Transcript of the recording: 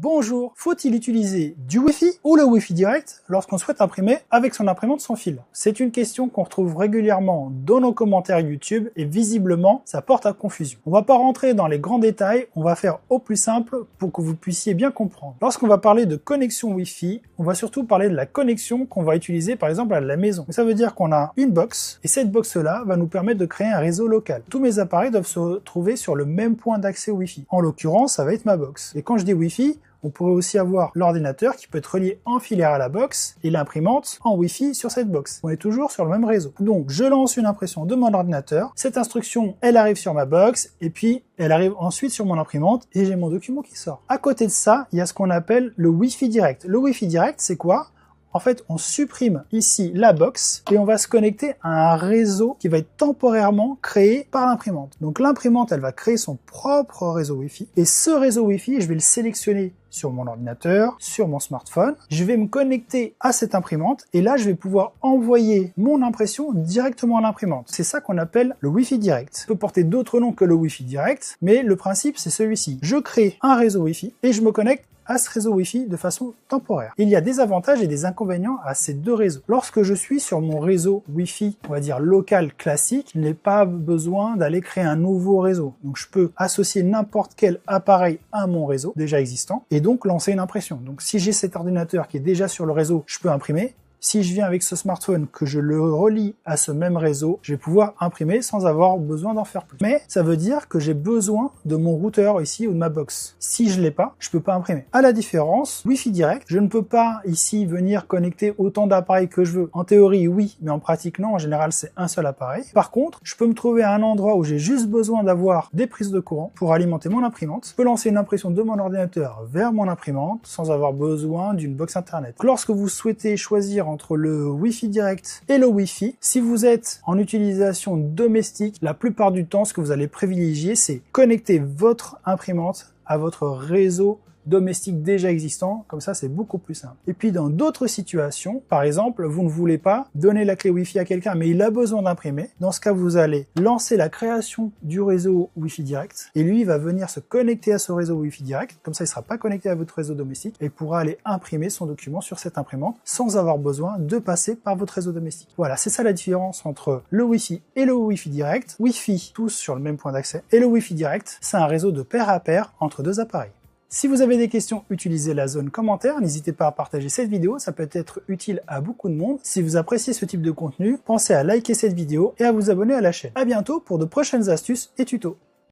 Bonjour, faut-il utiliser du Wi-Fi ou le Wi-Fi direct lorsqu'on souhaite imprimer avec son imprimante sans fil? C'est une question qu'on retrouve régulièrement dans nos commentaires YouTube et visiblement ça porte à confusion. On va pas rentrer dans les grands détails, on va faire au plus simple pour que vous puissiez bien comprendre. Lorsqu'on va parler de connexion Wi-Fi, on va surtout parler de la connexion qu'on va utiliser par exemple à la maison. Ça veut dire qu'on a une box et cette box là va nous permettre de créer un réseau local. Tous mes appareils doivent se trouver sur le même point d'accès Wi-Fi. En l'occurrence, ça va être ma box. Et quand je dis Wi-Fi, on pourrait aussi avoir l'ordinateur qui peut être relié en filaire à la box et l'imprimante en Wi-Fi sur cette box. On est toujours sur le même réseau. Donc je lance une impression de mon ordinateur, cette instruction elle arrive sur ma box et puis elle arrive ensuite sur mon imprimante et j'ai mon document qui sort. À côté de ça, il y a ce qu'on appelle le Wi-Fi direct. Le Wi-Fi direct, c'est quoi ? En fait, on supprime ici la box et on va se connecter à un réseau qui va être temporairement créé par l'imprimante. Donc l'imprimante, elle va créer son propre réseau Wi-Fi et ce réseau Wi-Fi, je vais le sélectionner sur mon ordinateur, sur mon smartphone. Je vais me connecter à cette imprimante et là, je vais pouvoir envoyer mon impression directement à l'imprimante. C'est ça qu'on appelle le Wi-Fi direct. Ça peut porter d'autres noms que le Wi-Fi direct, mais le principe, c'est celui-ci. Je crée un réseau Wi-Fi et je me connecte à ce réseau Wi-Fi de façon temporaire. Il y a des avantages et des inconvénients à ces deux réseaux. Lorsque je suis sur mon réseau Wi-Fi, on va dire local classique, je n'ai pas besoin d'aller créer un nouveau réseau. Donc je peux associer n'importe quel appareil à mon réseau déjà existant et donc lancer une impression. Donc si j'ai cet ordinateur qui est déjà sur le réseau, je peux imprimer. Si je viens avec ce smartphone, que je le relie à ce même réseau, je vais pouvoir imprimer sans avoir besoin d'en faire plus. Mais ça veut dire que j'ai besoin de mon routeur ici ou de ma box. Si je l'ai pas, je peux pas imprimer. À la différence, Wi-Fi direct, je ne peux pas ici venir connecter autant d'appareils que je veux. En théorie, oui, mais en pratique, non. En général, c'est un seul appareil. Par contre, je peux me trouver à un endroit où j'ai juste besoin d'avoir des prises de courant pour alimenter mon imprimante. Je peux lancer une impression de mon ordinateur vers mon imprimante sans avoir besoin d'une box internet. Lorsque vous souhaitez choisir entre le Wi-Fi direct et le Wi-Fi, si vous êtes en utilisation domestique, la plupart du temps, ce que vous allez privilégier, c'est connecter votre imprimante à votre réseau domestique déjà existant, comme ça c'est beaucoup plus simple. Et puis dans d'autres situations, par exemple, vous ne voulez pas donner la clé Wi-Fi à quelqu'un, mais il a besoin d'imprimer. Dans ce cas, vous allez lancer la création du réseau Wi-Fi direct, et lui il va venir se connecter à ce réseau Wi-Fi direct, comme ça il ne sera pas connecté à votre réseau domestique, et pourra aller imprimer son document sur cette imprimante, sans avoir besoin de passer par votre réseau domestique. Voilà, c'est ça la différence entre le Wi-Fi et le Wi-Fi direct. Wi-Fi, tous sur le même point d'accès, et le Wi-Fi direct, c'est un réseau de pair à pair entre deux appareils. Si vous avez des questions, utilisez la zone commentaire, n'hésitez pas à partager cette vidéo, ça peut être utile à beaucoup de monde. Si vous appréciez ce type de contenu, pensez à liker cette vidéo et à vous abonner à la chaîne. À bientôt pour de prochaines astuces et tutos.